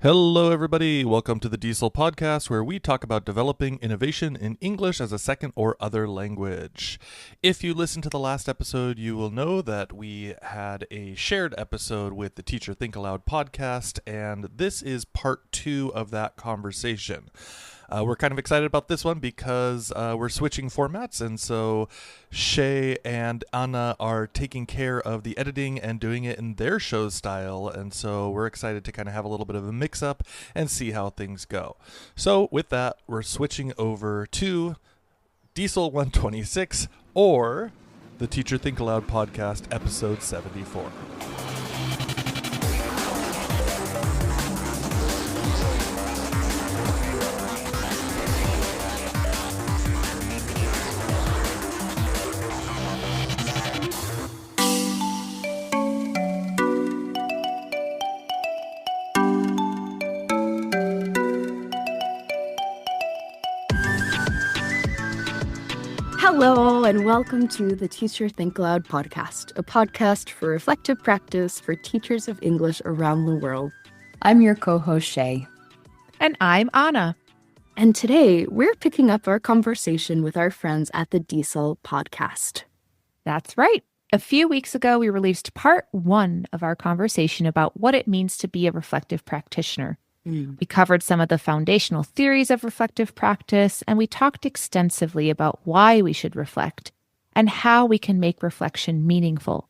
Hello, everybody. Welcome to the DIESOL podcast, where we talk about developing innovation in English as a second or other language. If you listened to the last episode, you will know that we had a shared episode with the Teacher Think-Aloud Podcast, and this is part 2 of that conversation. We're kind of excited about this one because we're switching formats, and so Shè and Anna are taking care of the editing and doing it in their show style, and so we're excited to kind of have a little bit of a mix-up and see how things go. So with that, we're switching over to DIESOL 126, or the Teacher Think-Aloud Podcast, episode 74. Hello, and welcome to the Teacher Think-Aloud Podcast, a podcast for reflective practice for teachers of English around the world. I'm your co-host, Shè. And I'm Anna. And today, we're picking up our conversation with our friends at the DIESOL podcast. That's right. A few weeks ago, we released part 1 of our conversation about what it means to be a reflective practitioner. We covered some of the foundational theories of reflective practice, and we talked extensively about why we should reflect and how we can make reflection meaningful.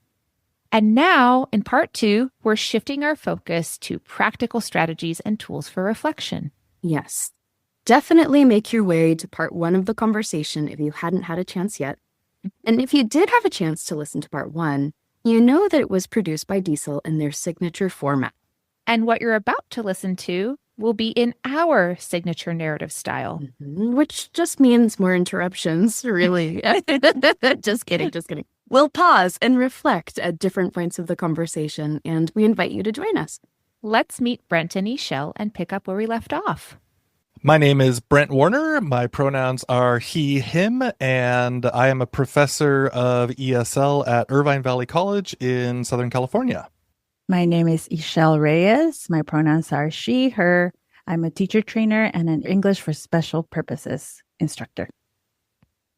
And now, in part 2, we're shifting our focus to practical strategies and tools for reflection. Yes. Definitely make your way to part 1 of the conversation if you hadn't had a chance yet. And if you did have a chance to listen to part 1, you know that it was produced by DIESOL in their signature format. And what you're about to listen to will be in our signature narrative style. Which just means more interruptions, really. Just kidding. We'll pause and reflect at different points of the conversation, and we invite you to join us. Let's meet Brent and Esol and pick up where we left off. My name is Brent Warner. My pronouns are he, him, and I am a professor of ESL at Irvine Valley College in Southern California. My name is Esol Reyes. My pronouns are she, her. I'm a teacher trainer and an English for special purposes instructor.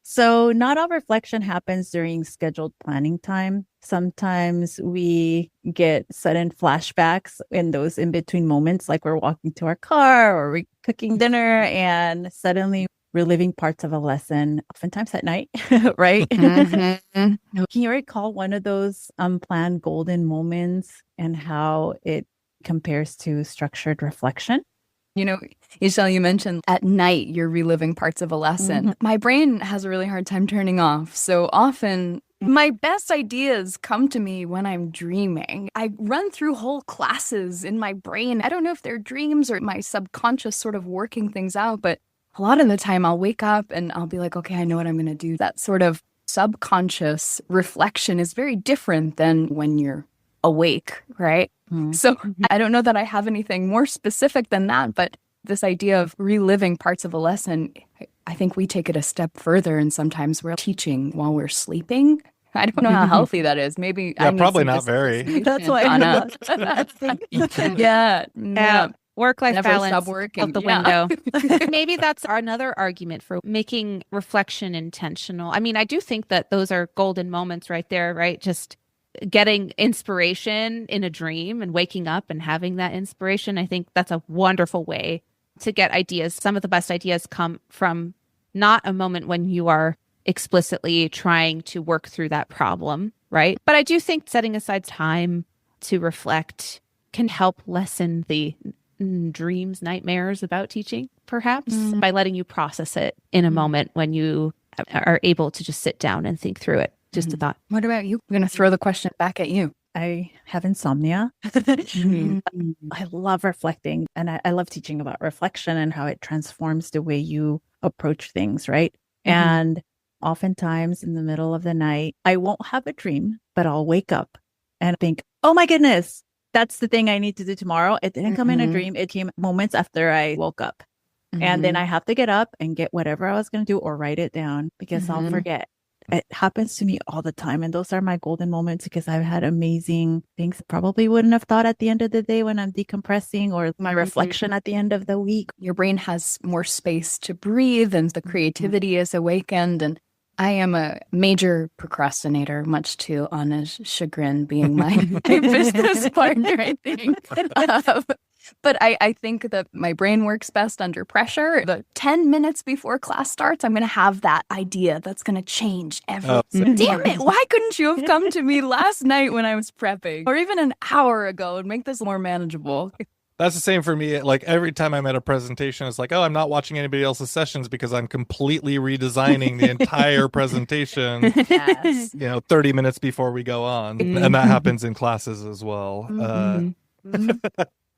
So not all reflection happens during scheduled planning time. Sometimes we get sudden flashbacks in those in-between moments, like we're walking to our car or we're cooking dinner and suddenly reliving parts of a lesson, oftentimes at night, right? Can you recall one of those unplanned golden moments and how it compares to structured reflection? You know, Esol, you mentioned at night you're reliving parts of a lesson. My brain has a really hard time turning off. So often my best ideas come to me when I'm dreaming. I run through whole classes in my brain. I don't know if they're dreams or my subconscious sort of working things out, but a lot of the time I'll wake up and I'll be like, okay, I know what I'm going to do. That sort of subconscious reflection is very different than when you're awake, right? So I don't know that I have anything more specific than that, but this idea of reliving parts of a lesson, I think we take it a step further, and sometimes we're teaching while we're sleeping. I don't know how healthy that is. Maybe I need probably not very. That's why I'm not. Yeah. Work-life Never balance stop working. out the window. Maybe that's another argument for making reflection intentional. I mean, I do think that those are golden moments right there, right? Just getting inspiration in a dream and waking up and having that inspiration. I think that's a wonderful way to get ideas. Some of the best ideas come from not a moment when you are explicitly trying to work through that problem, right? But I do think setting aside time to reflect can help lessen the dreams, nightmares about teaching, perhaps, by letting you process it in a moment when you are able to just sit down and think through it. Just a thought. What about you? I'm going to throw the question back at you. I have insomnia. I love reflecting, and I love teaching about reflection and how it transforms the way you approach things, right? And oftentimes in the middle of the night, I won't have a dream, but I'll wake up and think, oh my goodness, that's the thing I need to do tomorrow. It didn't come in a dream. It came moments after I woke up. And then I have to get up and get whatever I was going to do or write it down because I'll forget. It happens to me all the time. And those are my golden moments because I've had amazing things probably wouldn't have thought at the end of the day when I'm decompressing, or my reflection at the end of the week. Your brain has more space to breathe and the creativity is awakened. And I am a major procrastinator, much to Anna's chagrin, being my business partner, I think. But I think that my brain works best under pressure. The 10 minutes before class starts, I'm going to have that idea that's going to change everything. Damn it, why couldn't you have come to me last night when I was prepping? Or even an hour ago and make this more manageable? That's the same for me. Like every time I'm at a presentation, it's like, oh, I'm not watching anybody else's sessions because I'm completely redesigning the entire presentation, Yes. 30 minutes before we go on. And that happens in classes as well.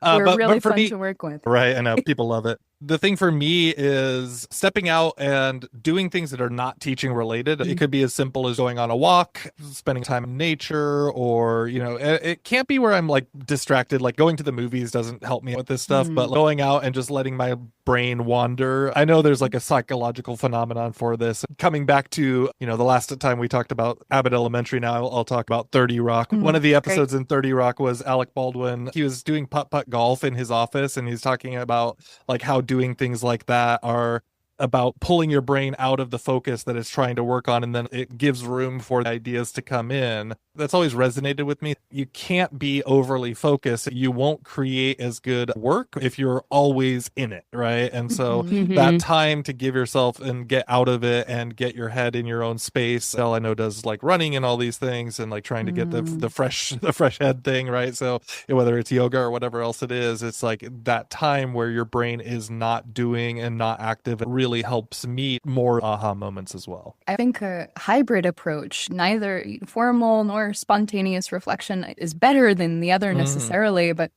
We're really for fun me, to work with. right? I know people love it. The thing for me is stepping out and doing things that are not teaching related. It could be as simple as going on a walk, spending time in nature, or, it can't be where I'm like distracted. Like going to the movies doesn't help me with this stuff, but going out and just letting my brain wander. I know there's like a psychological phenomenon for this. Coming back to, the last time we talked about Abbott Elementary, now I'll talk about 30 Rock. One of the episodes in 30 Rock was Alec Baldwin. He was doing putt-putt golf in his office, and he's talking about like how doing things like that are about pulling your brain out of the focus that it's trying to work on, and then it gives room for ideas to come in. That's always resonated with me. You can't be overly focused. You won't create as good work if you're always in it, right? And so that time to give yourself and get out of it and get your head in your own space. Esol, I know, does like running and all these things and like trying to get the fresh head thing, right? So whether it's yoga or whatever else it is, it's like that time where your brain is not doing and not active. It really helps me more aha moments as well. I think a hybrid approach, neither formal nor spontaneous reflection, is better than the other necessarily, but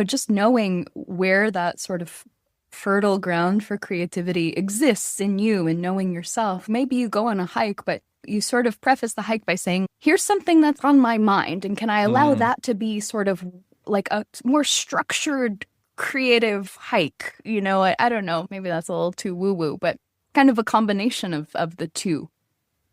just knowing where that sort of fertile ground for creativity exists in you and knowing yourself. Maybe you go on a hike, but you sort of preface the hike by saying, here's something that's on my mind, and can I allow that to be sort of like a more structured creative hike? I don't know, maybe that's a little too woo-woo, but kind of a combination of the two.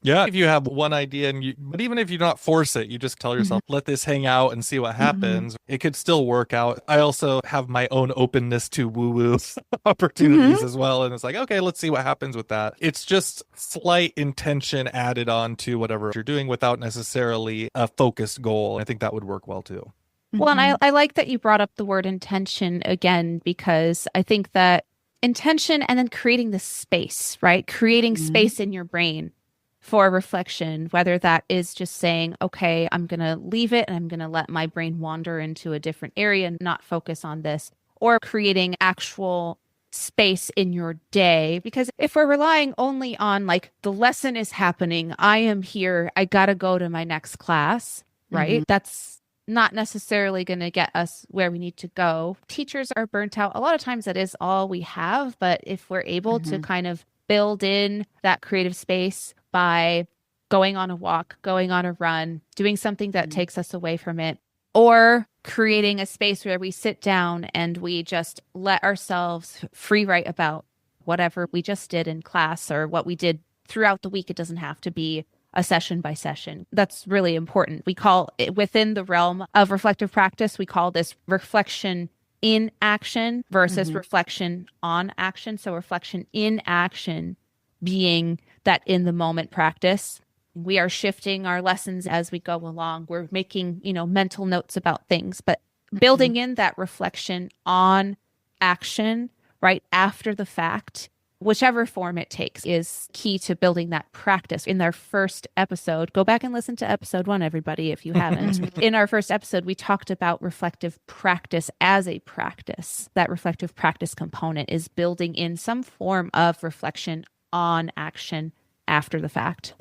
Yeah, if you have one idea, but even if you don't force it, you just tell yourself, let this hang out and see what happens. It could still work out. I also have my own openness to woo-woo opportunities as well. And it's like, okay, let's see what happens with that. It's just slight intention added on to whatever you're doing without necessarily a focused goal. I think that would work well too. Well, and I like that you brought up the word intention again, because I think that intention and then creating the space, right? Creating space in your brain for reflection, whether that is just saying, okay, I'm going to leave it and I'm going to let my brain wander into a different area and not focus on this, or creating actual space in your day. Because if we're relying only on like the lesson is happening, I am here, I got to go to my next class, right? That's not necessarily going to get us where we need to go. Teachers are burnt out. A lot of times that is all we have. But if we're able to kind of build in that creative space by going on a walk, going on a run, doing something that takes us away from it, or creating a space where we sit down and we just let ourselves free write about whatever we just did in class or what we did throughout the week. It doesn't have to be a session by session. That's really important. We call it, within the realm of reflective practice, we call this reflection in action versus reflection on action. So reflection in action being that in the moment practice. We are shifting our lessons as we go along. We're making, mental notes about things, but building in that reflection on action right after the fact, whichever form it takes, is key to building that practice. In our first episode, go back and listen to episode 1, everybody, if you haven't. In our first episode, we talked about reflective practice as a practice. That reflective practice component is building in some form of reflection on action after the fact.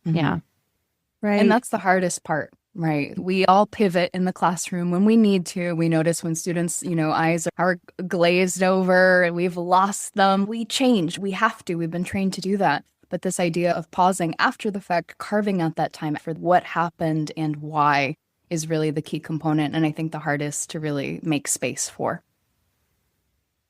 Yeah. Right. And that's the hardest part, right? We all pivot in the classroom when we need to. We notice when students, eyes are glazed over and we've lost them. We change. We have to. We've been trained to do that. But this idea of pausing after the fact, carving out that time for what happened and why is really the key component. And I think the hardest to really make space for.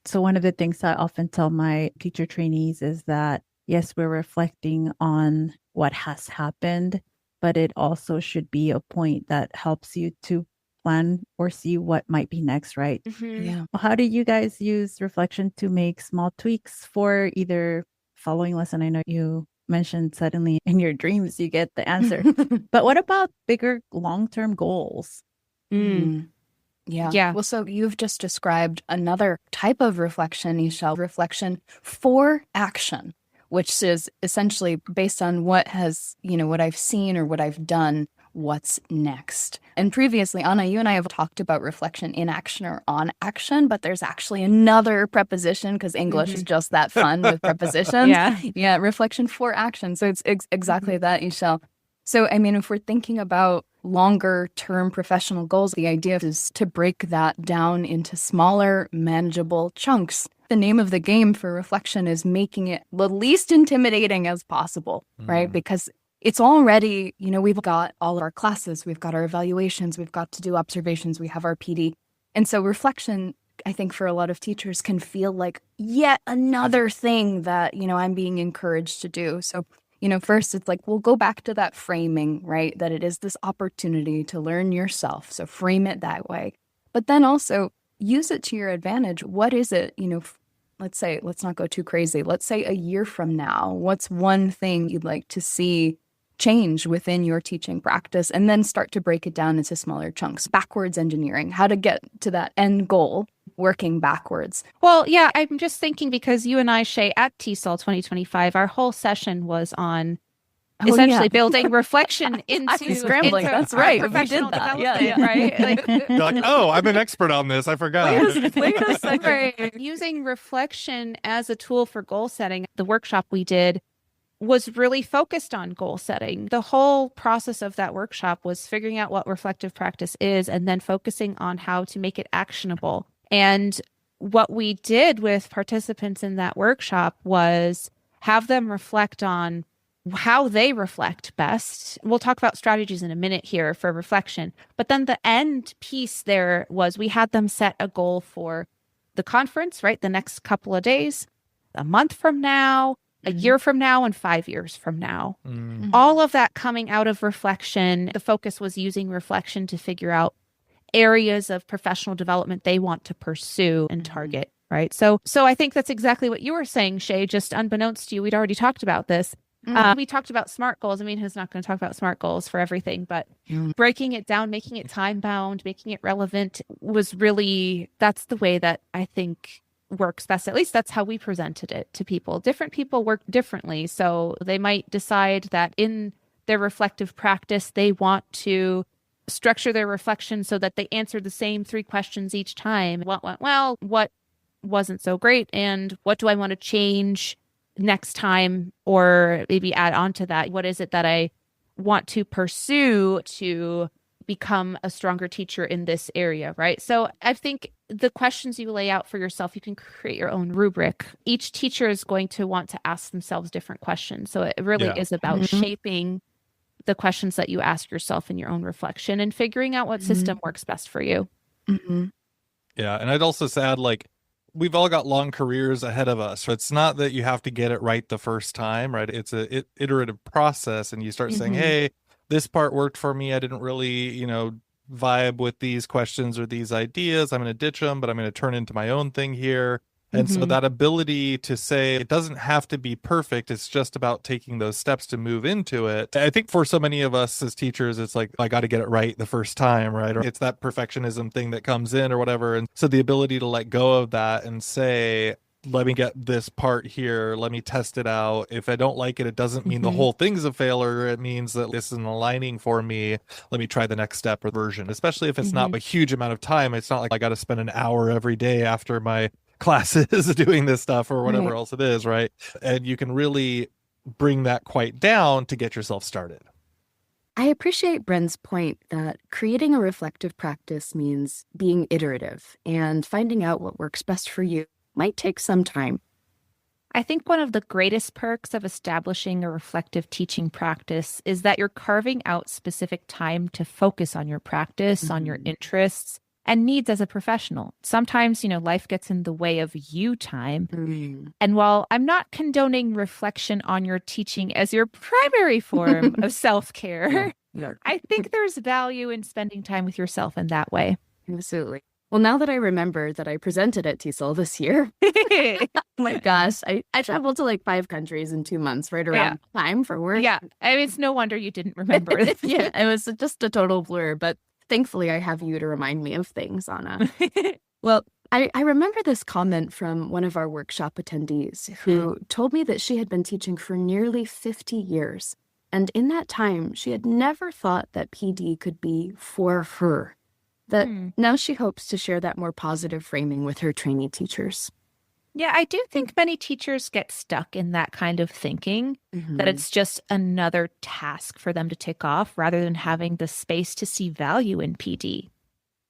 So one of the things I often tell my teacher trainees is that, yes, we're reflecting on what has happened, but it also should be a point that helps you to plan or see what might be next, right? Yeah. How do you guys use reflection to make small tweaks for either following lesson? I know you mentioned suddenly in your dreams you get the answer, but what about bigger long-term goals? Yeah. Yeah. Well, so you've just described another type of reflection, Esol, reflection for action, which is essentially based on what has, what I've seen or what I've done, what's next. And previously, Anna, you and I have talked about reflection in action or on action, but there's actually another preposition because English is just that fun with prepositions. Yeah, reflection for action. So it's exactly that, Esol. So, I mean, if we're thinking about longer term professional goals, the idea is to break that down into smaller, manageable chunks. The name of the game for reflection is making it the least intimidating as possible, right? Because it's already, we've got all our classes, we've got our evaluations, we've got to do observations, we have our PD. And so reflection, I think for a lot of teachers can feel like yet another thing that, I'm being encouraged to do. So first it's like, we'll go back to that framing, right? That it is this opportunity to learn yourself. So frame it that way. But then also use it to your advantage. What is it, let's not go too crazy. Let's say a year from now, what's one thing you'd like to see change within your teaching practice? And then start to break it down into smaller chunks. Backwards engineering, how to get to that end goal, working backwards. Well, yeah, I'm just thinking because you and I, Shè, at TESOL 2025, our whole session was on essentially building reflection into scrambling. That's right. Professional development, Yeah. right? You're like, oh, I'm an expert on this. I forgot. Wait a second. Using reflection as a tool for goal setting, the workshop we did was really focused on goal setting. The whole process of that workshop was figuring out what reflective practice is and then focusing on how to make it actionable. And what we did with participants in that workshop was have them reflect on how they reflect best. We'll talk about strategies in a minute here for reflection. But then the end piece there was we had them set a goal for the conference, right? The next couple of days, a month from now, a year from now, and 5 years from now. All of that coming out of reflection. The focus was using reflection to figure out areas of professional development they want to pursue and target, right? So I think that's exactly what you were saying, Shè, just unbeknownst to you. We'd already talked about this. We talked about SMART goals. I mean, who's not going to talk about SMART goals for everything, but breaking it down, making it time bound, making it relevant was really, that's the way that I think works best. At least that's how we presented it to people. Different people work differently. So they might decide that in their reflective practice, they want to structure their reflection so that they answer the same 3 questions each time. What went well? What wasn't so great? And what do I want to change next time, or maybe add on to that? What is it that I want to pursue to become a stronger teacher in this area, right? So I think the questions you lay out for yourself, you can create your own rubric. Each teacher is going to want to ask themselves different questions. So it really is about shaping the questions that you ask yourself in your own reflection and figuring out what system works best for you. Yeah. And I'd also add, like, we've all got long careers ahead of us. So it's not that you have to get it right the first time, right? It's a iterative process. And you start saying, hey, this part worked for me. I didn't really, vibe with these questions or these ideas. I'm going to ditch them, but I'm going to turn into my own thing here. And so that ability to say it doesn't have to be perfect. It's just about taking those steps to move into it. I think for so many of us as teachers, it's like, I got to get it right the first time, right? Or it's that perfectionism thing that comes in or whatever. And so the ability to let go of that and say, let me get this part here. Let me test it out. If I don't like it, it doesn't mean the whole thing's a failure. It means that this isn't aligning for me. Let me try the next step or version, especially if it's not a huge amount of time. It's not like I got to spend an hour every day after my classes doing this stuff or whatever else it is, right? And you can really bring that quite down to get yourself started. I appreciate Bren's point that creating a reflective practice means being iterative and finding out what works best for you might take some time. I think one of the greatest perks of establishing a reflective teaching practice is that you're carving out specific time to focus on your practice, on your interests, and needs as a professional. Sometimes, life gets in the way of you time. And while I'm not condoning reflection on your teaching as your primary form of self-care, I think there's value in spending time with yourself in that way. Absolutely. Well, now that I remember that I presented at TESOL this year, oh my gosh, I traveled to like 5 countries in 2 months, right around time for work. Yeah. I mean, it's no wonder you didn't remember it. Yeah, it was just a total blur, but thankfully I have you to remind me of things, Anna. Well, I remember this comment from one of our workshop attendees who told me that she had been teaching for nearly 50 years. And in that time, she had never thought that PD could be for her. That now she hopes to share that more positive framing with her trainee teachers. Yeah, I do think many teachers get stuck in that kind of thinking, that it's just another task for them to tick off rather than having the space to see value in PD.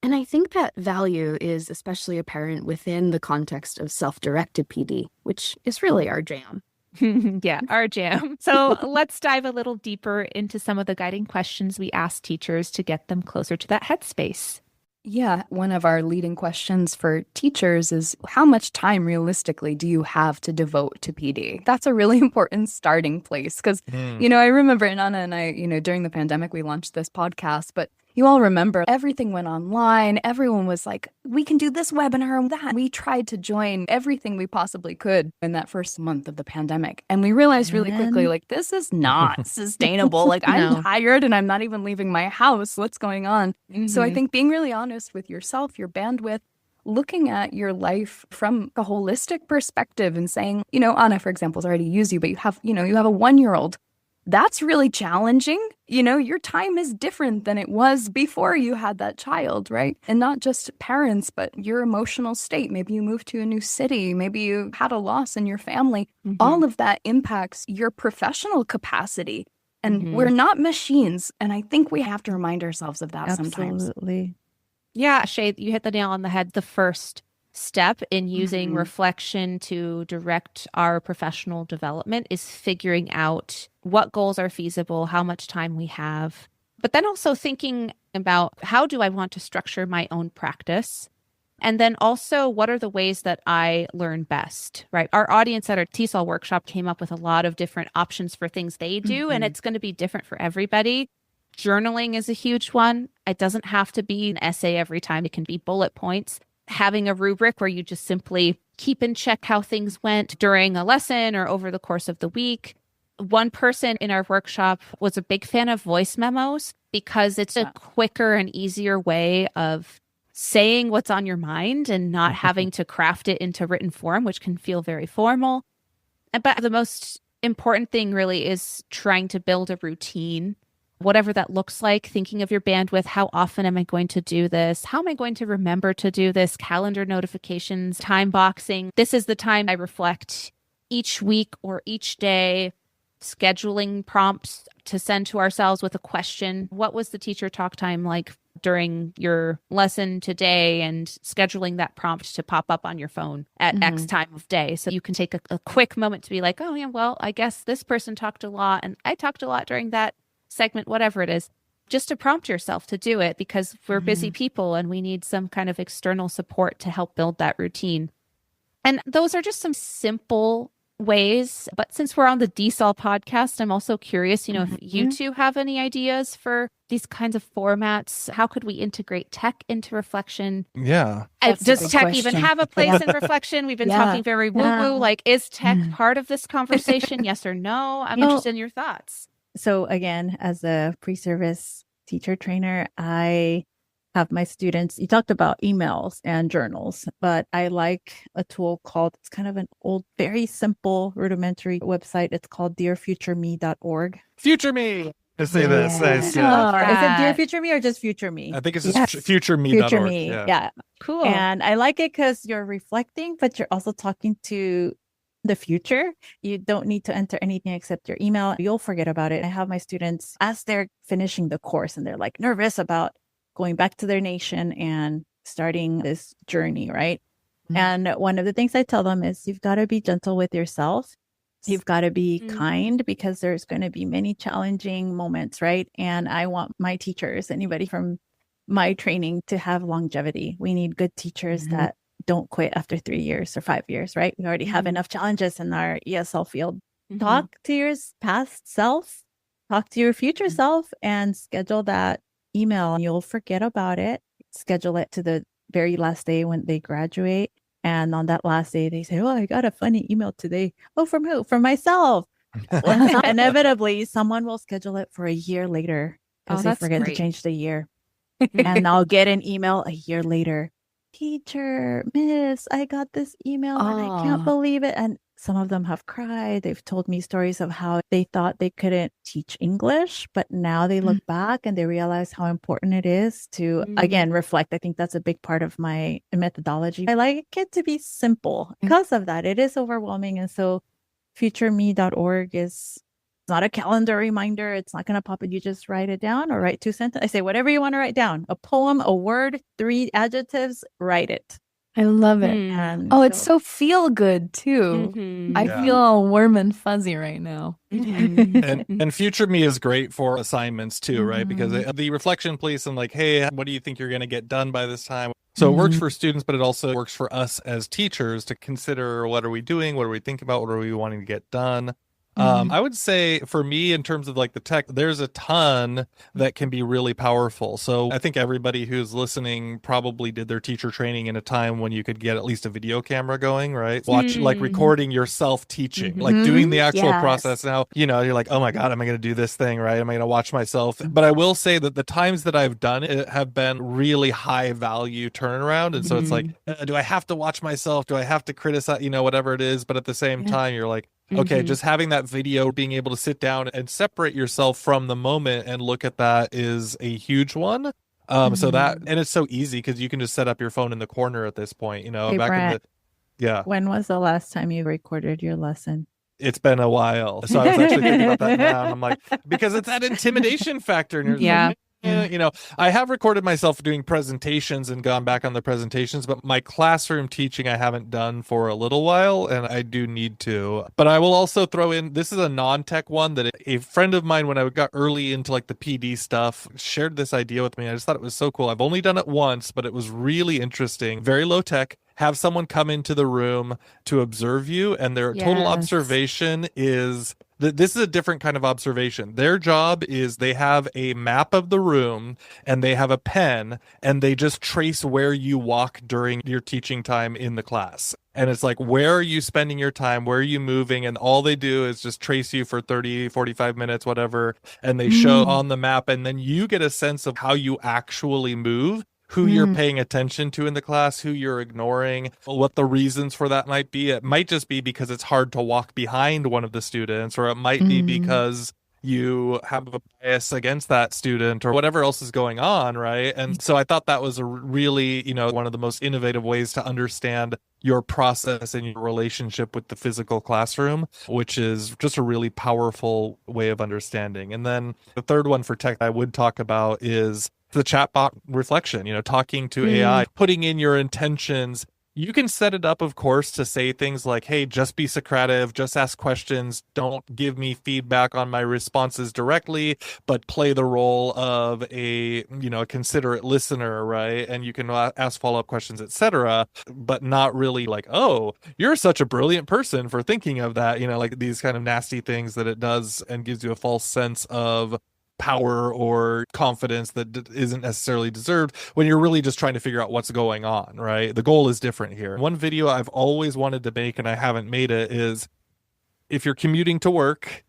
And I think that value is especially apparent within the context of self-directed PD, which is really our jam. Yeah, our jam. So let's dive a little deeper into some of the guiding questions we ask teachers to get them closer to that headspace. Yeah, one of our leading questions for teachers is how much time realistically do you have to devote to PD? That's a really important starting place because, I remember, and Anna and I, during the pandemic, we launched this podcast, but you all remember everything went online. Everyone was like, we can do this webinar and that. We tried to join everything we possibly could in that first month of the pandemic. And we realized really quickly, like, this is not sustainable. Like, I'm tired and I'm not even leaving my house. What's going on? So I think being really honest with yourself, your bandwidth, looking at your life from a holistic perspective and saying, Anna, for example, has already used you, but you have a 1-year-old. That's really challenging. Your time is different than it was before you had that child, right? And not just parents, but your emotional state. Maybe you moved to a new city. Maybe you had a loss in your family. All of that impacts your professional capacity. And we're not machines. And I think we have to remind ourselves of that sometimes. Absolutely. Yeah, Shè, you hit the nail on the head. The first step in using reflection to direct our professional development is figuring out what goals are feasible, how much time we have, but then also thinking about how do I want to structure my own practice? And then also, what are the ways that I learn best, right? Our audience at our TESOL workshop came up with a lot of different options for things they do, and it's going to be different for everybody. Journaling is a huge one. It doesn't have to be an essay every time. It can be bullet points. Having a rubric where you just simply keep in check how things went during a lesson or over the course of the week. One person in our workshop was a big fan of voice memos because it's a quicker and easier way of saying what's on your mind and not having to craft it into written form, which can feel very formal. But the most important thing really is trying to build a routine, whatever that looks like, thinking of your bandwidth. How often am I going to do this? How am I going to remember to do this? Calendar notifications, time boxing. This is the time I reflect each week or each day. Scheduling prompts to send to ourselves with a question. What was the teacher talk time like during your lesson today? And scheduling that prompt to pop up on your phone at X time of day. So you can take a quick moment to be like, oh yeah, well, I guess this person talked a lot and I talked a lot during that segment, whatever it is, just to prompt yourself to do it because we're busy people and we need some kind of external support to help build that routine. And those are just some simple ways. But since we're on the DIESOL podcast, I'm also curious, if you two have any ideas for these kinds of formats. How could we integrate tech into reflection? Yeah. Does tech even have a place in reflection? We've been talking very woo-woo. Like, is tech part of this conversation? Yes or no? I'm interested in your thoughts. So again, as a pre-service teacher trainer, I have my students, you talked about emails and journals, but I like a tool called, it's kind of an old, very simple rudimentary website. It's called dearfutureme.org. Future me. To say this. Is it Dear Future Me or just Future Me? I think it's just futureme.org. Future Me. Yeah. Cool. And I like it because you're reflecting, but you're also talking to the future. You don't need to enter anything except your email. You'll forget about it. I have my students, as they're finishing the course and they're like nervous about going back to their nation and starting this journey, right? And one of the things I tell them is you've got to be gentle with yourself. You've got to be kind because there's going to be many challenging moments, right? And I want my teachers, anybody from my training to have longevity. We need good teachers that don't quit after 3 years or 5 years, right? We already have enough challenges in our ESL field. Talk to your past self, talk to your future self, and schedule that email. You'll forget about it. Schedule it to the very last day when they graduate. And on that last day, they say, oh, I got a funny email today. Oh, from who? From myself. Inevitably, someone will schedule it for a year later because they forget to change the year. And I'll get an email a year later. Teacher, miss, I got this email and I can't believe it. And some of them have cried. They've told me stories of how they thought they couldn't teach English, but now they look back and they realize how important it is to, again, reflect. I think that's a big part of my methodology. I like it to be simple because of that. It is overwhelming. And so futureme.org is not a calendar reminder. It's not going to pop it. You just write it down or write 2 sentences. I say whatever you want to write down. A poem, a word, 3 adjectives, write it. I love it. And it's so feel good too. I feel all warm and fuzzy right now. And Future Me is great for assignments too, right? Because the reflection piece and like, hey, what do you think you're going to get done by this time? So it works for students, but it also works for us as teachers to consider what are we doing? What are we thinking about? What are we wanting to get done? I would say for me, in terms of like the tech, there's a ton that can be really powerful. So I think everybody who's listening probably did their teacher training in a time when you could get at least a video camera going, right? Watch like recording yourself teaching, like doing the actual process. Now, you're like, oh my God, am I going to do this thing, right? Am I going to watch myself? But I will say that the times that I've done it have been really high value turnaround. And so it's like, do I have to watch myself? Do I have to criticize, whatever it is? But at the same time, you're like, okay, just having that video, being able to sit down and separate yourself from the moment and look at that is a huge one. So that, and it's so easy because you can just set up your phone in the corner at this point, Hey, Brent, when was the last time you recorded your lesson? It's been a while. So I was actually thinking about that now. And I'm like, because it's that intimidation factor. And I have recorded myself doing presentations and gone back on the presentations, but my classroom teaching I haven't done for a little while, and I do need to. But I will also throw in, this is a non-tech one that a friend of mine, when I got early into like the PD stuff, shared this idea with me. I just thought it was so cool. I've only done it once, but it was really interesting. Very low tech. Have someone come into the room to observe you, and their total observation is this is a different kind of observation. Their job is they have a map of the room and they have a pen and they just trace where you walk during your teaching time in the class. And it's like, where are you spending your time? Where are you moving? And all they do is just trace you for 30, 45 minutes, whatever. And they show on the map. And then you get a sense of how you actually move, who you're paying attention to in the class, who you're ignoring, what the reasons for that might be. It might just be because it's hard to walk behind one of the students, or it might be because you have a bias against that student or whatever else is going on, right? And so I thought that was a really, one of the most innovative ways to understand your process and your relationship with the physical classroom, which is just a really powerful way of understanding. And then the third one for tech I would talk about is the chatbot reflection, talking to AI, putting in your intentions. You can set it up, of course, to say things like, hey, just be Socrative, just ask questions, don't give me feedback on my responses directly, but play the role of a considerate listener, right? And you can ask follow-up questions, etc., but not really like, oh, you're such a brilliant person for thinking of that, like these kind of nasty things that it does and gives you a false sense of power or confidence that isn't necessarily deserved when you're really just trying to figure out what's going on, right? The goal is different here. One video I've always wanted to make and I haven't made it is, if you're commuting to work,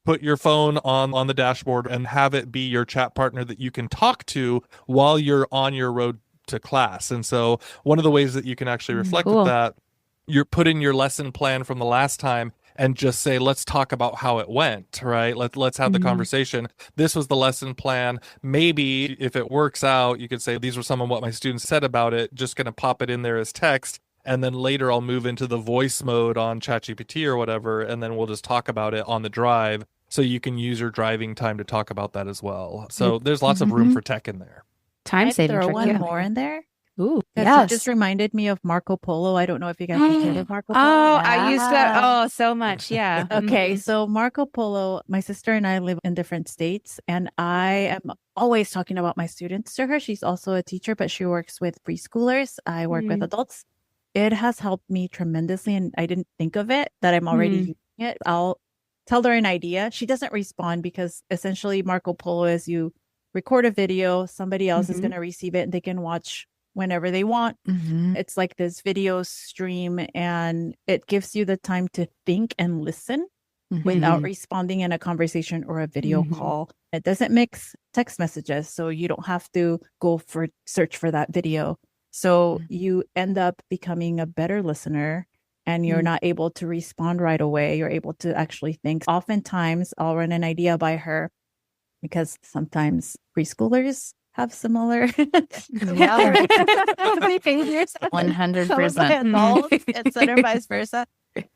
put your phone on the dashboard and have it be your chat partner that you can talk to while you're on your road to class. And so one of the ways that you can actually reflect with that, you're putting your lesson plan from the last time and just say, let's talk about how it went, right? Let's have the conversation. This was the lesson plan. Maybe if it works out, you could say, these were some of what my students said about it, just going to pop it in there as text. And then later I'll move into the voice mode on ChatGPT or whatever, and then we'll just talk about it on the drive. So you can use your driving time to talk about that as well. So there's lots of room for tech in there. Time saving. Throw one more in there. Ooh, That Yes. just reminded me of Marco Polo. I don't know if you guys have heard of Marco Oh, Polo. I used that so much. Yeah. Okay, so Marco Polo, my sister and I live in different states, and I am always talking about my students to her. She's also a teacher, but she works with preschoolers. I work with adults. It has helped me tremendously, and I didn't think of it that I'm already using it. I'll tell her an idea. She doesn't respond because essentially Marco Polo is you record a video, somebody else is going to receive it, and they can watch whenever they want. It's like this video stream, and it gives you the time to think and listen without responding in a conversation or a video call. It doesn't mix text messages, so you don't have to go for search for that video. So you end up becoming a better listener, and you're not able to respond right away. You're able to actually think. Oftentimes, I'll run an idea by her because sometimes preschoolers have similar behaviors. 100%. Etc. vice versa.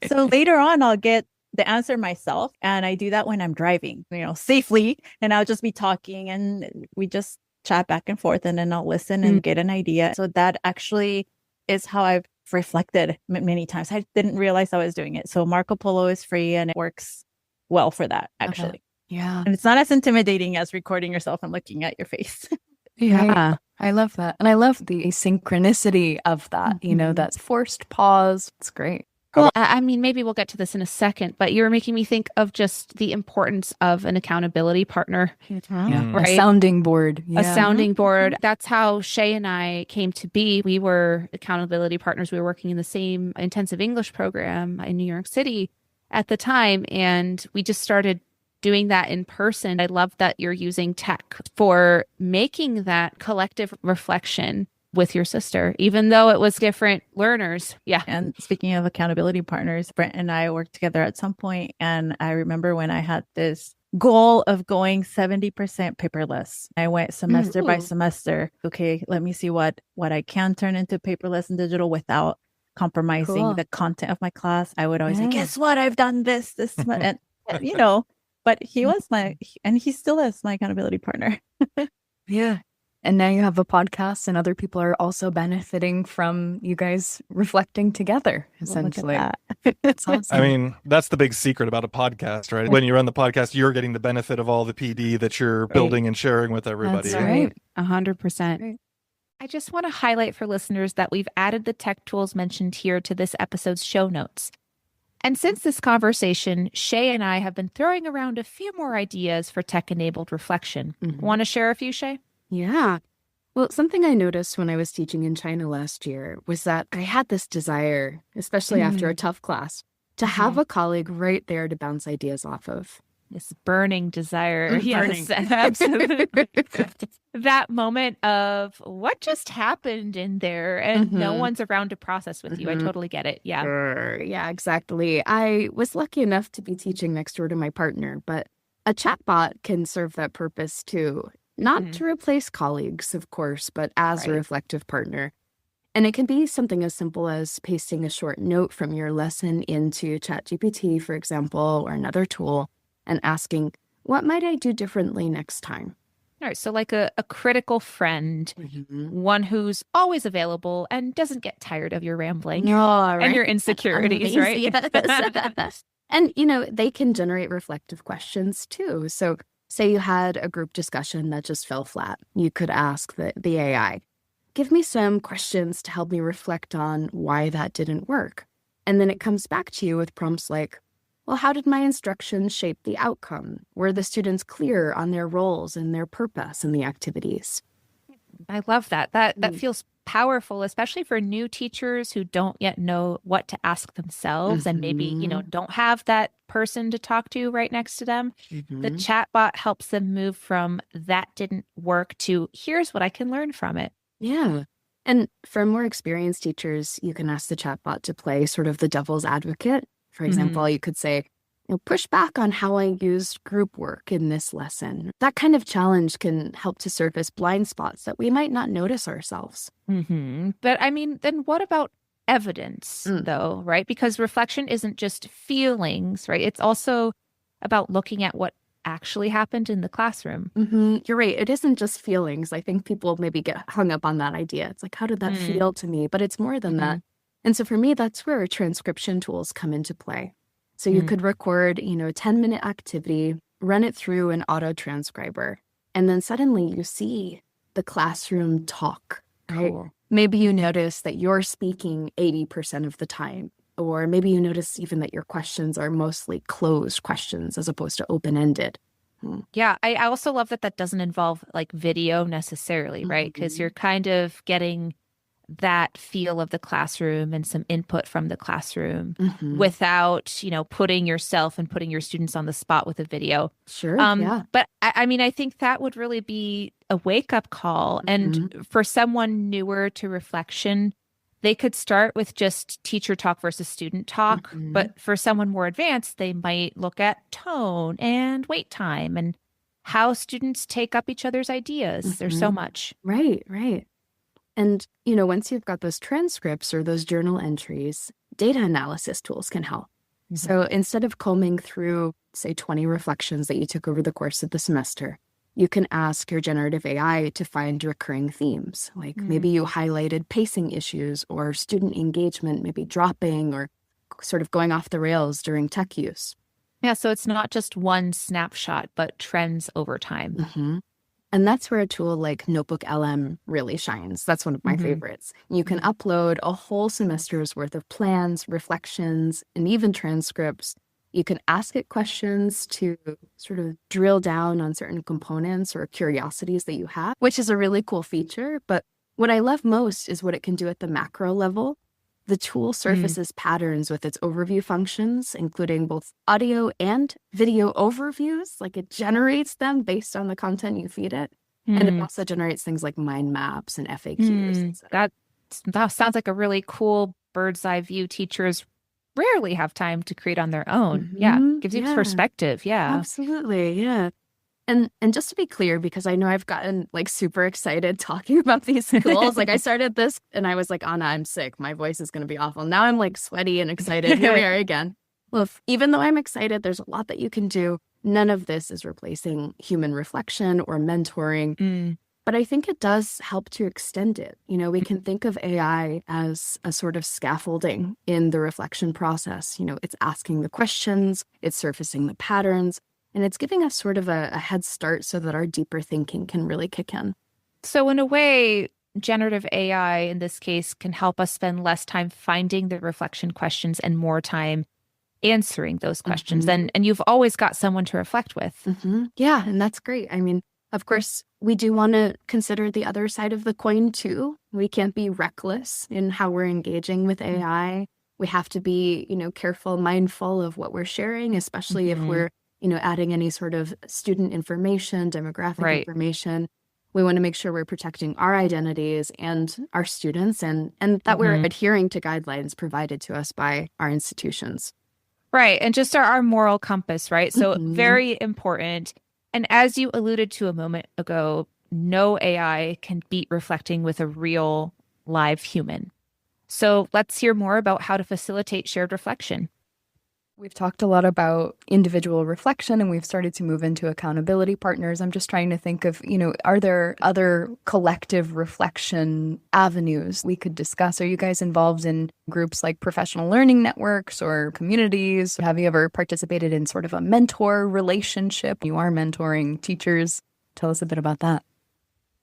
So later on, I'll get the answer myself, and I do that when I'm driving, safely, and I'll just be talking, and we just chat back and forth, and then I'll listen and get an idea. So that actually is how I've reflected many times. I didn't realize I was doing it. So Marco Polo is free, and it works well for that, actually. Yeah. And it's not as intimidating as recording yourself and looking at your face. Yeah. I love that. And I love the asynchronicity of that, that forced pause. It's great. Well, I mean, maybe we'll get to this in a second, but you were making me think of just the importance of an accountability partner, right? A sounding board. A sounding board. That's how Shè and I came to be. We were accountability partners. We were working in the same intensive English program in New York City at the time, and we just started doing that in person. I love that you're using tech for making that collective reflection with your sister, even though it was different learners. Yeah. And speaking of accountability partners, Brent and I worked together at some point, and I remember when I had this goal of going 70% paperless. I went semester by semester. Okay, let me see what I can turn into paperless and digital without compromising the content of my class. I would always say, guess what? I've done this, and but he was and he still is my accountability partner. Yeah. And now you have a podcast, and other people are also benefiting from you guys reflecting together, essentially. That's awesome. I mean, that's the big secret about a podcast, right? When you run the podcast, you're getting the benefit of all the PD that you're building and sharing with everybody. That's right. 100%. Right. I just want to highlight for listeners that we've added the tech tools mentioned here to this episode's show notes. And since this conversation, Shè and I have been throwing around a few more ideas for tech-enabled reflection. Want to share a few, Shè? Yeah. Well, something I noticed when I was teaching in China last year was that I had this desire, especially after a tough class, to have a colleague right there to bounce ideas off of. This burning desire. Burning. Yes, absolutely. That moment of what just happened in there, and no one's around to process with you. I totally get it. Yeah. Yeah, exactly. I was lucky enough to be teaching next door to my partner, but a chatbot can serve that purpose too. Not to replace colleagues, of course, but as a reflective partner. And it can be something as simple as pasting a short note from your lesson into ChatGPT, for example, or another tool, and asking, what might I do differently next time? All right. So like a critical friend, one who's always available and doesn't get tired of your rambling and your insecurities, right? Yes. And, they can generate reflective questions too. So say you had a group discussion that just fell flat. You could ask the AI, give me some questions to help me reflect on why that didn't work. And then it comes back to you with prompts like, well, how did my instructions shape the outcome? Were the students clear on their roles and their purpose in the activities? I love that. That feels powerful, especially for new teachers who don't yet know what to ask themselves and maybe, don't have that person to talk to right next to them. The chatbot helps them move from that didn't work to here's what I can learn from it. Yeah. And for more experienced teachers, you can ask the chatbot to play sort of the devil's advocate. For example, you could say, push back on how I used group work in this lesson. That kind of challenge can help to surface blind spots that we might not notice ourselves. But I mean, then what about evidence, though, right? Because reflection isn't just feelings, right? It's also about looking at what actually happened in the classroom. You're right. It isn't just feelings. I think people maybe get hung up on that idea. It's like, how did that feel to me? But it's more than that. And so for me, that's where transcription tools come into play. So you could record, a 10-minute activity, run it through an auto transcriber, and then suddenly you see the classroom talk, right? Cool. Maybe you notice that you're speaking 80% of the time, or maybe you notice even that your questions are mostly closed questions as opposed to open-ended. Yeah, I also love that doesn't involve like video necessarily, right? Because you're kind of getting that feel of the classroom and some input from the classroom without, putting yourself and putting your students on the spot with a video. Sure, yeah. But I think that would really be a wake-up call. And for someone newer to reflection, they could start with just teacher talk versus student talk. But for someone more advanced, they might look at tone and wait time and how students take up each other's ideas. There's so much. Right. And, once you've got those transcripts or those journal entries, data analysis tools can help. So instead of combing through, say, 20 reflections that you took over the course of the semester, you can ask your generative AI to find recurring themes. Like maybe you highlighted pacing issues or student engagement, maybe dropping or sort of going off the rails during tech use. Yeah, so it's not just one snapshot, but trends over time. And that's where a tool like Notebook LM really shines. That's one of my favorites. You can upload a whole semester's worth of plans, reflections, and even transcripts. You can ask it questions to sort of drill down on certain components or curiosities that you have, which is a really cool feature. But what I love most is what it can do at the macro level. The tool surfaces patterns with its overview functions, including both audio and video overviews. Like it generates them based on the content you feed it. And it also generates things like mind maps and FAQs. That sounds like a really cool bird's eye view teachers rarely have time to create on their own. Gives you perspective. Absolutely. Yeah. And just to be clear, because I know I've gotten like super excited talking about these tools. Like I started this and I was like, Anna, I'm sick. My voice is going to be awful. Now I'm like sweaty and excited. Here we are again. Well, even though I'm excited, there's a lot that you can do. None of this is replacing human reflection or mentoring. But I think it does help to extend it. We can think of AI as a sort of scaffolding in the reflection process. It's asking the questions, it's surfacing the patterns, and it's giving us sort of a head start so that our deeper thinking can really kick in. So in a way, generative AI in this case can help us spend less time finding the reflection questions and more time answering those questions. And you've always got someone to reflect with. Yeah, and that's great. I mean, of course, we do want to consider the other side of the coin too. We can't be reckless in how we're engaging with AI. We have to be, careful, mindful of what we're sharing, especially if we're adding any sort of student information, demographic information. We want to make sure we're protecting our identities and our students and that we're adhering to guidelines provided to us by our institutions. Right. And just our moral compass, right? So very important. And as you alluded to a moment ago, no AI can beat reflecting with a real live human. So let's hear more about how to facilitate shared reflection. We've talked a lot about individual reflection and we've started to move into accountability partners. I'm just trying to think of, are there other collective reflection avenues we could discuss? Are you guys involved in groups like professional learning networks or communities? Have you ever participated in sort of a mentor relationship? You are mentoring teachers. Tell us a bit about that.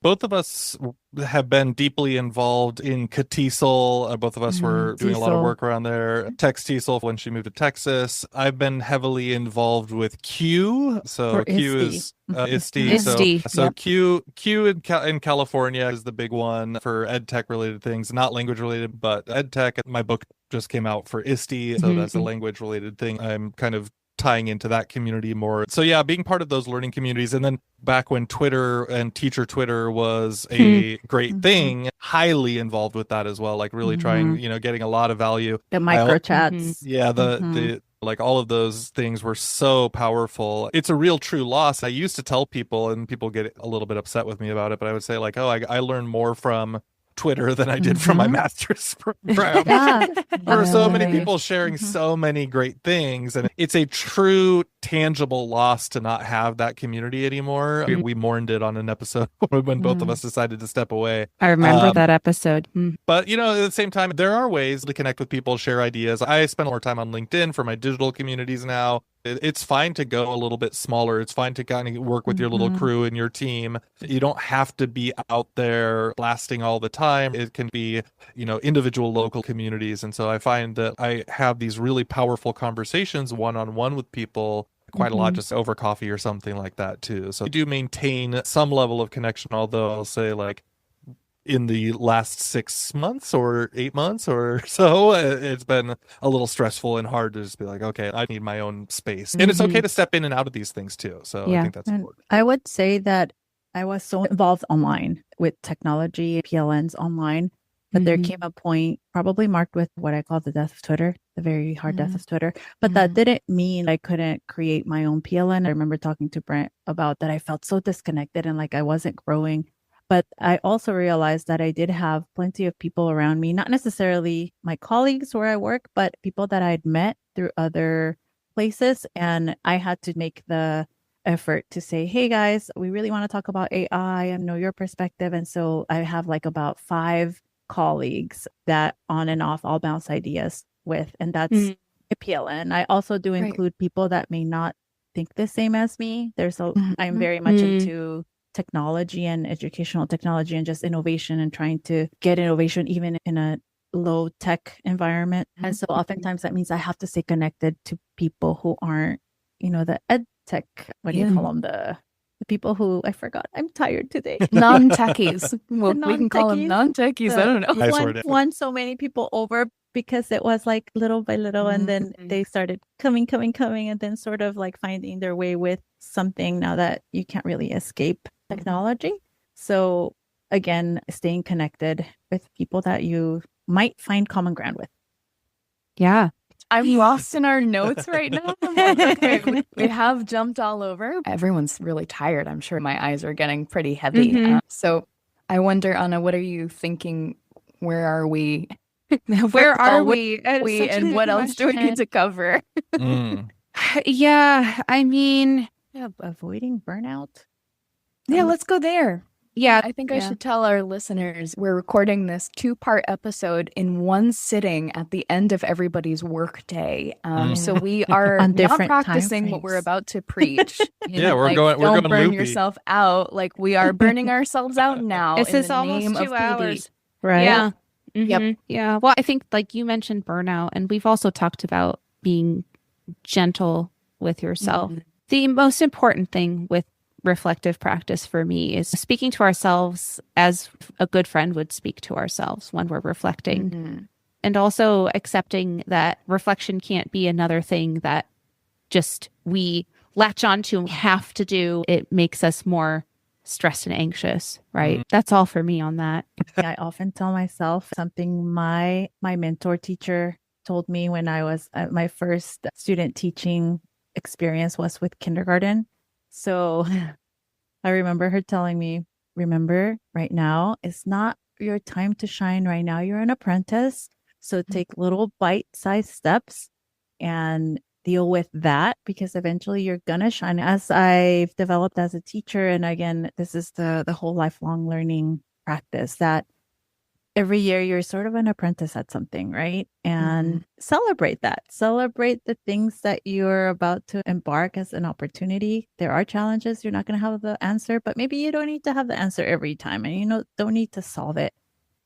Both of us have been deeply involved in Tesol. Both of us were doing a lot of work around there. Tesol when she moved to Texas. I've been heavily involved with Q. So Q is ISTE. So Q in California is the big one for Edtech related things, not language related, but Edtech. My book just came out for ISTE, so that's a language related thing. I'm kind of tying into that community more. So yeah, being part of those learning communities. And then back when Twitter and teacher Twitter was a great thing, highly involved with that as well. Like really trying, getting a lot of value. The micro chats. Yeah, the like all of those things were so powerful. It's a real true loss. I used to tell people, and people get a little bit upset with me about it, but I would say like, oh, I learned more from Twitter than I did from my master's program. There are so many people sharing so many great things, and it's a true tangible loss to not have that community anymore. We mourned it on an episode when both of us decided to step away. I remember that episode. But, at the same time, there are ways to connect with people, share ideas. I spend more time on LinkedIn for my digital communities now. It's fine to go a little bit smaller. It's fine to kind of work with your little crew and your team. You don't have to be out there blasting all the time. It can be, individual local communities. And so I find that I have these really powerful conversations one-on-one with people quite a lot just over coffee or something like that too. So I do maintain some level of connection, although I'll say like in the last 6 months or 8 months or so, it's been a little stressful and hard to just be like, okay, I need my own space. And it's okay to step in and out of these things too. So I think that's important. I would say that I was so involved online with technology, PLNs online, but there came a point probably marked with what I call the death of Twitter, the very hard death of Twitter. But that didn't mean I couldn't create my own PLN. I remember talking to Brent about that. I felt so disconnected and like I wasn't growing. But I also realized that I did have plenty of people around me, not necessarily my colleagues where I work, but people that I'd met through other places. And I had to make the effort to say, hey guys, we really want to talk about AI and know your perspective. And so I have like about 5 colleagues that on and off I'll bounce ideas with. And that's a PLN. I also do include people that may not think the same as me. I'm very much into technology and educational technology and just innovation and trying to get innovation even in a low tech environment. And so oftentimes that means I have to stay connected to people who aren't, the Edtech, what do you call them? The people who, I forgot, I'm tired today. Non-techies. Well, we can call them non-techies. I don't know. Won so many people over because it was like little by little, and then they started coming, and then sort of like finding their way with something now that you can't really escape technology. So again, staying connected with people that you might find common ground with. Yeah. I'm lost in our notes right now. I'm like, okay, we have jumped all over. Everyone's really tired. I'm sure my eyes are getting pretty heavy. So I wonder, Anna, what are you thinking? Where are we? Where are we? And what else do we need to cover? Yeah, I mean... avoiding burnout. Yeah, let's go there. Yeah, I think I should tell our listeners we're recording this 2-part episode in one sitting at the end of everybody's workday. So we are not practicing what we're about to preach. We're going. We're don't going burn loopy. yourself out. Like we are burning ourselves out now. This in is the almost name 2 of hours, right? Yeah. Yep. Yeah. Well, I think like you mentioned burnout, and we've also talked about being gentle with yourself. The most important thing with reflective practice for me is speaking to ourselves as a good friend would speak to ourselves when we're reflecting, and also accepting that reflection can't be another thing that just we latch onto and have to do. It makes us more stressed and anxious, right? That's all for me on that. I often tell myself something my mentor teacher told me when I was my first student teaching experience was with kindergarten. So I remember her telling me, remember, right now is not your time to shine. Right now, you're an apprentice. So take little bite-sized steps and deal with that, because eventually you're going to shine. As I've developed as a teacher, and again, this is the whole lifelong learning practice, that every year you're sort of an apprentice at something, right? And celebrate that. Celebrate the things that you're about to embark as an opportunity. There are challenges. You're not going to have the answer, but maybe you don't need to have the answer every time, and you don't need to solve it.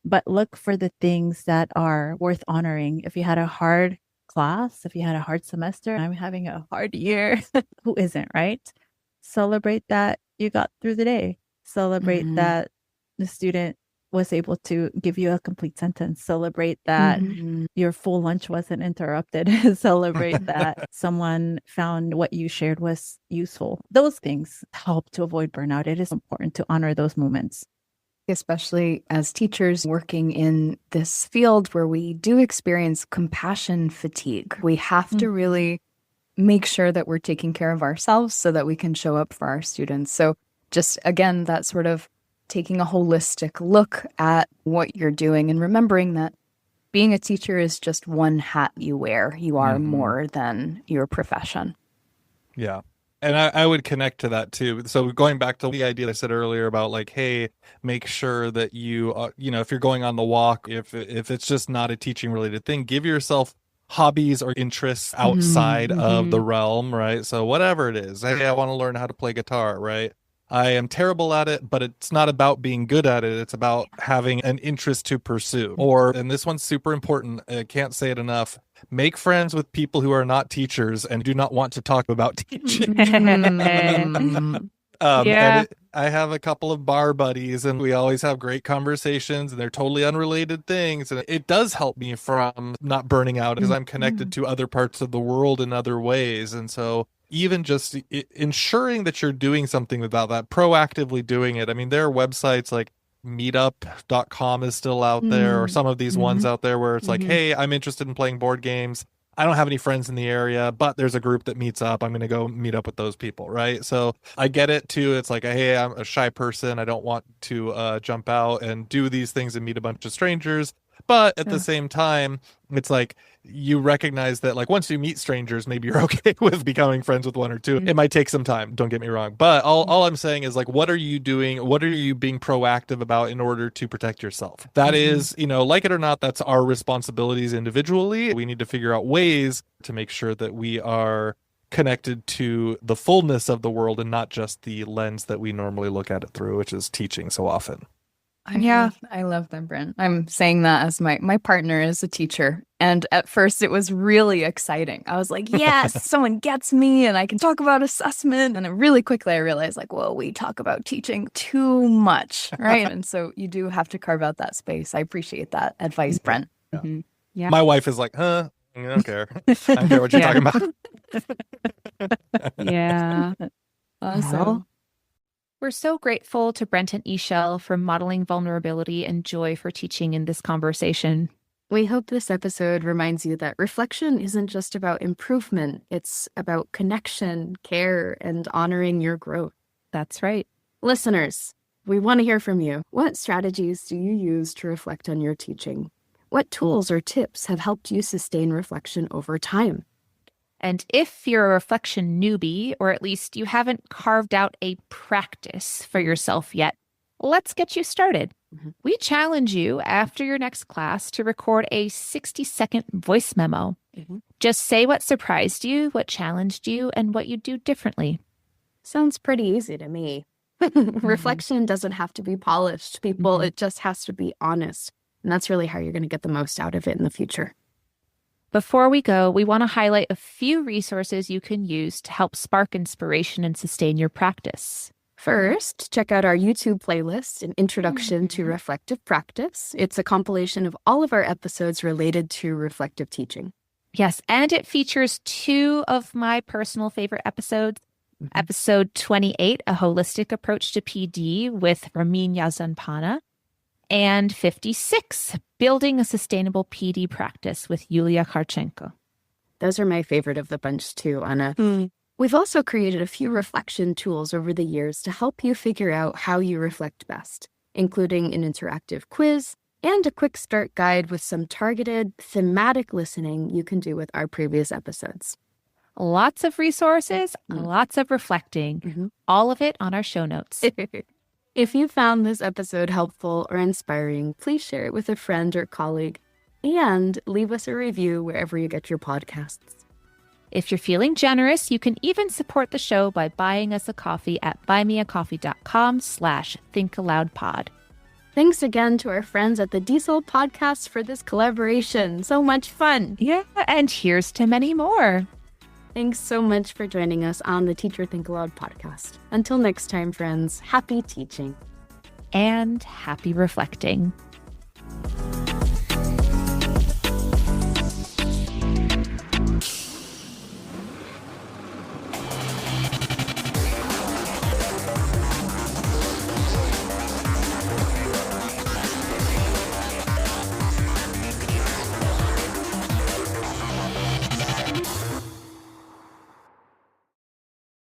But look for the things that are worth honoring. If you had a hard class, if you had a hard semester, I'm having a hard year, who isn't, right? Celebrate that you got through the day. Celebrate that the student was able to give you a complete sentence. Celebrate that your full lunch wasn't interrupted. Celebrate that someone found what you shared was useful. Those things help to avoid burnout. It is important to honor those moments. Especially as teachers working in this field where we do experience compassion fatigue. We have to really make sure that we're taking care of ourselves so that we can show up for our students. So just, again, that sort of taking a holistic look at what you're doing and remembering that being a teacher is just one hat you wear. You are more than your profession. Yeah. And I would connect to that too. So going back to the idea I said earlier about like, hey, make sure that you, if you're going on the walk, if it's just not a teaching related thing, give yourself hobbies or interests outside of the realm, right? So whatever it is, hey, I want to learn how to play guitar, right? I am terrible at it, but it's not about being good at it. It's about having an interest to pursue. Or, and this one's super important, I can't say it enough, make friends with people who are not teachers and do not want to talk about teaching. And I have a couple of bar buddies and we always have great conversations and they're totally unrelated things. And it does help me from not burning out because I'm connected to other parts of the world in other ways. And so even just ensuring that you're doing something about that, proactively doing it. I mean, there are websites like meetup.com is still out there, or some of these ones out there where it's like, hey, I'm interested in playing board games. I don't have any friends in the area, but there's a group that meets up. I'm going to go meet up with those people, right? So I get it too. It's like, hey, I'm a shy person. I don't want to jump out and do these things and meet a bunch of strangers. But at the same time, it's like you recognize that like once you meet strangers, maybe you're okay with becoming friends with one or two. It might take some time, don't get me wrong. But all I'm saying is like, what are you doing? What are you being proactive about in order to protect yourself? That is, like it or not, that's our responsibilities individually. We need to figure out ways to make sure that we are connected to the fullness of the world and not just the lens that we normally look at it through, which is teaching so often. I love that, Brent. I'm saying that as my partner is a teacher. And at first it was really exciting. I was like, yes, someone gets me and I can talk about assessment. And then really quickly I realized like, well, we talk about teaching too much, right? And so you do have to carve out that space. I appreciate that advice, Brent. Yeah. My wife is like, I don't care. I don't care what you're talking about. Yeah. Awesome. We're so grateful to Brent and Esol for modeling vulnerability and joy for teaching in this conversation. We hope this episode reminds you that reflection isn't just about improvement. It's about connection, care, and honoring your growth. That's right. Listeners, we want to hear from you. What strategies do you use to reflect on your teaching? What tools or tips have helped you sustain reflection over time? And if you're a reflection newbie, or at least you haven't carved out a practice for yourself yet, let's get you started. We challenge you after your next class to record a 60-second voice memo. Just say what surprised you, what challenged you, and what you'd do differently. Sounds pretty easy to me. Reflection doesn't have to be polished, people. It just has to be honest. And that's really how you're going to get the most out of it in the future. Before we go, we want to highlight a few resources you can use to help spark inspiration and sustain your practice. First, check out our YouTube playlist, An Introduction to Reflective Practice. It's a compilation of all of our episodes related to reflective teaching. Yes, and it features two of my personal favorite episodes. Episode 28, A Holistic Approach to PD with Ramin Yazdanpana, and 56, Building a Sustainable PD Practice with Yulia Karchenko. Those are my favorite of the bunch too, Anna. We've also created a few reflection tools over the years to help you figure out how you reflect best, including an interactive quiz and a quick start guide with some targeted thematic listening you can do with our previous episodes. Lots of resources, lots of reflecting, all of it on our show notes. If you found this episode helpful or inspiring, please share it with a friend or colleague and leave us a review wherever you get your podcasts. If you're feeling generous, you can even support the show by buying us a coffee at buymeacoffee.com/thinkaloudpod. Thanks again to our friends at the DIESOL podcast for this collaboration. So much fun. Yeah, and here's to many more. Thanks so much for joining us on the Teacher Think-Aloud podcast. Until next time, friends, happy teaching. And happy reflecting.